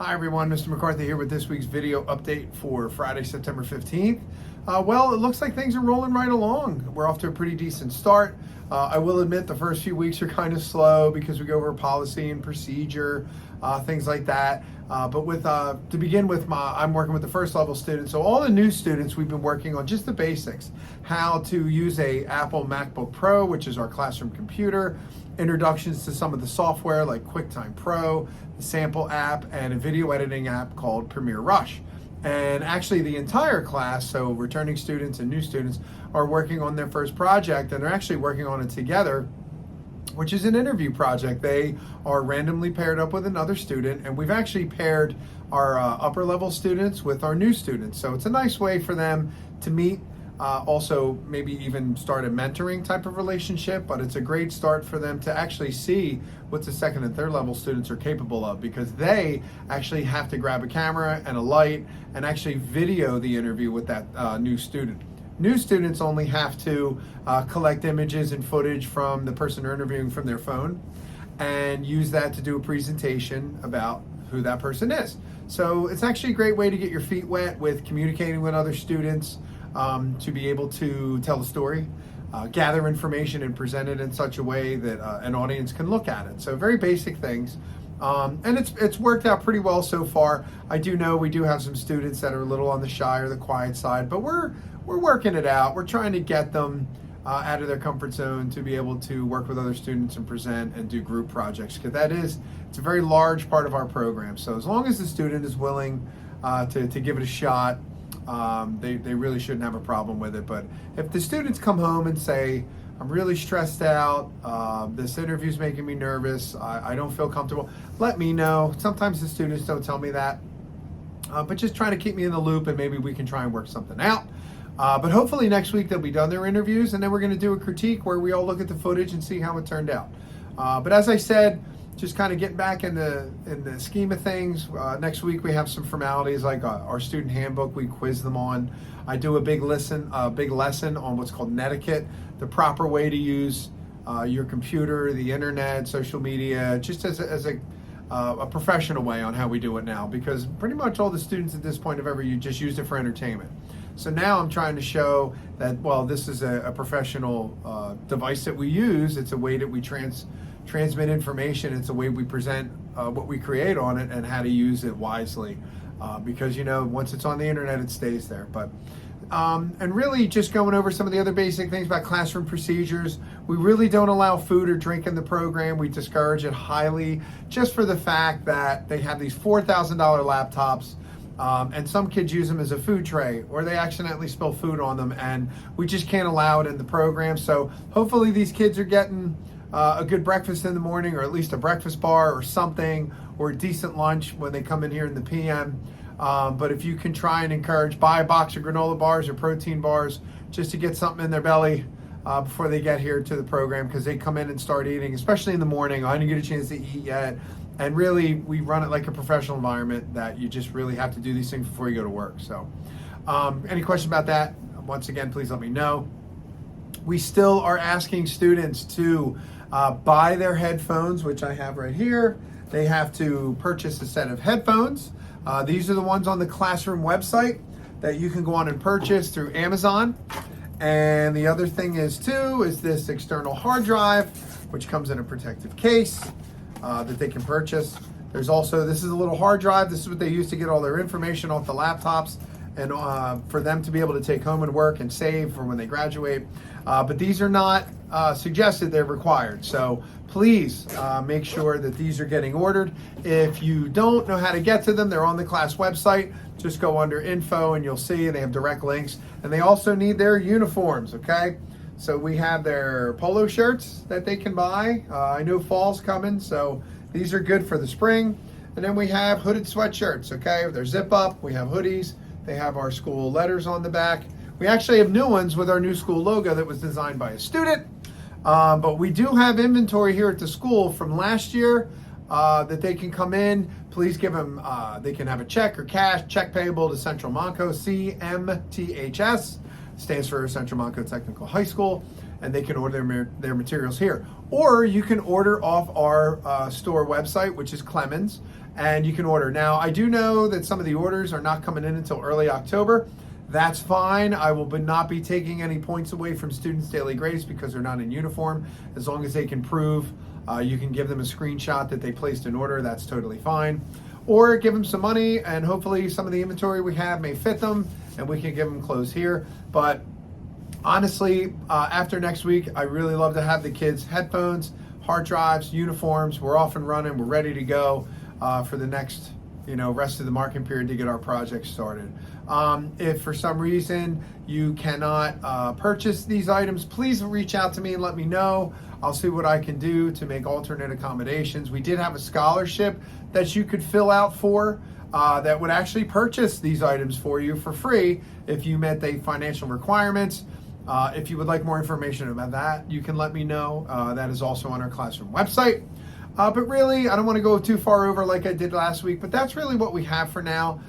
Hi everyone, Mr. McCarthy here with this week's video update for Friday, September 15th. Well, it looks like things are rolling right along. We're off to a pretty decent start. I will admit the first few weeks are kind of slow because we go over policy and procedure, things like that. But to begin with, I'm working with the first level students. So all the new students, we've been working on just the basics. How to use a Apple MacBook Pro, which is our classroom computer, introductions to some of the software like QuickTime Pro, the sample app, and a video editing app called Premiere Rush. And actually the entire class, so returning students and new students, are working on their first project, and they're actually working on it together, which is an interview project. They are randomly paired up with another student, and we've actually paired our upper level students with our new students. So it's a nice way for them to meet, also maybe even start a mentoring type of relationship, but it's a great start for them to actually see what the second and third level students are capable of, because they actually have to grab a camera and a light and actually video the interview with that new student. New students only have to collect images and footage from the person they're interviewing from their phone and use that to do a presentation about who that person is. So it's actually a great way to get your feet wet with communicating with other students, to be able to tell the story, gather information and present it in such a way that an audience can look at it. So very basic things. And it's worked out pretty well so far. I do know we do have some students that are a little on the shy or the quiet side, but we're working it out. We're trying to get them out of their comfort zone to be able to work with other students and present and do group projects, because it's a very large part of our program. So as long as the student is willing to give it a shot, they really shouldn't have a problem with it. But if the students come home and say, I'm really stressed out, this interview's making me nervous, I don't feel comfortable, let me know. Sometimes the students don't tell me that, but just trying to keep me in the loop, and maybe we can try and work something out. But hopefully next week they'll be done their interviews, and then we're going to do a critique where we all look at the footage and see how it turned out. But as I said, just kind of getting back in the scheme of things. Next week we have some formalities like our student handbook we quiz them on. I do a big lesson on what's called netiquette, the proper way to use your computer, the internet, social media, just as a professional way on how we do it now, because pretty much all the students at this point have ever just used it for entertainment. So now I'm trying to show that, well, this is a professional device that we use. It's a way that we transmit information. It's a way we present what we create on it and how to use it wisely, because once it's on the internet, it stays there. But and really just going over some of the other basic things about classroom procedures. We really don't allow food or drink in the program. We discourage it highly, just for the fact that they have these $4,000 laptops, and some kids use them as a food tray, or they accidentally spill food on them, and we just can't allow it in the program. So hopefully these kids are getting a good breakfast in the morning, or at least a breakfast bar or something, or a decent lunch when they come in here in the PM. But if you can try and buy a box of granola bars or protein bars just to get something in their belly before they get here to the program, because they come in and start eating, especially in the morning. I didn't get a chance to eat yet. And really, we run it like a professional environment, that you just really have to do these things before you go to work. So any questions about that, once again, please let me know. We still are asking students to buy their headphones, which I have right here. They have to purchase a set of headphones. These are the ones on the classroom website that you can go on and purchase through Amazon. And the other thing is this external hard drive, which comes in a protective case that they can purchase. There's also, this is a little hard drive. This is what they use to get all their information off the laptops, and for them to be able to take home and work and save for when they graduate. But these are not suggested, they're required. So please make sure that these are getting ordered. If you don't know how to get to them, they're on the class website. Just go under info and you'll see, and they have direct links. And they also need their uniforms, okay? So we have their polo shirts that they can buy. I know fall's coming, so these are good for the spring. And then we have hooded sweatshirts, okay? They're zip up, we have hoodies. They have our school letters on the back. We actually have new ones with our new school logo that was designed by a student. But we do have inventory here at the school from last year that they can come in. Please give them, they can have a check or cash, check payable to Central Monco, CMTHS, stands for Central Monco Technical High School. and they can order their materials here. Or you can order off our store website, which is Clemens, and you can order. Now, I do know that some of the orders are not coming in until early October. That's fine. I will not be taking any points away from students' daily grace because they're not in uniform. As long as they can prove, you can give them a screenshot that they placed an order, that's totally fine. Or give them some money, and hopefully some of the inventory we have may fit them, and we can give them clothes here. But honestly, after next week, I really love to have the kids headphones, hard drives, uniforms. We're off and running. We're ready to go for the next rest of the marketing period to get our project started. If for some reason you cannot purchase these items, please reach out to me and let me know. I'll see what I can do to make alternate accommodations. We did have a scholarship that you could fill out for that would actually purchase these items for you for free if you met the financial requirements. If you would like more information about that, you can let me know. That is also on our classroom website. But really, I don't want to go too far over like I did last week, but that's really what we have for now.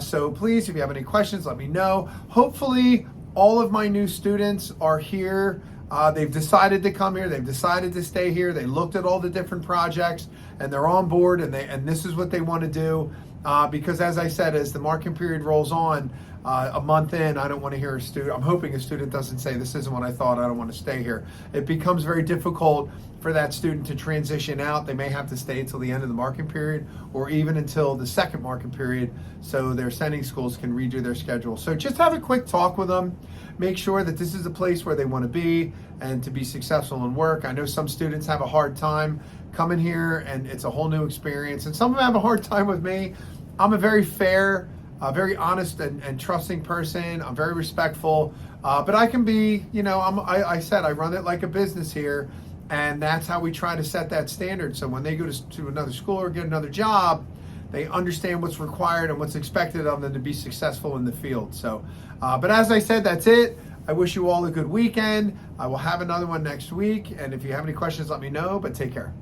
So please, if you have any questions, let me know. Hopefully, all of my new students are here. They've decided to come here. They've decided to stay here. They looked at all the different projects, and they're on board, and this is what they want to do. Because as I said, as the marking period rolls on, a month in, I don't want to hear a student. I'm hoping a student doesn't say, this isn't what I thought, I don't want to stay here. It becomes very difficult for that student to transition out. They may have to stay until the end of the marking period or even until the second marking period so their sending schools can redo their schedule. So just have a quick talk with them. Make sure that this is a place where they want to be and to be successful in work. I know some students have a hard time coming here and it's a whole new experience. And some of them have a hard time with me. I'm a very fair, very honest and trusting person. I'm very respectful, but I can be, I said I run it like a business here, and that's how we try to set that standard. So when they go to another school or get another job, they understand what's required and what's expected of them to be successful in the field. So, but as I said, that's it. I wish you all a good weekend. I will have another one next week, and if you have any questions, let me know, but take care.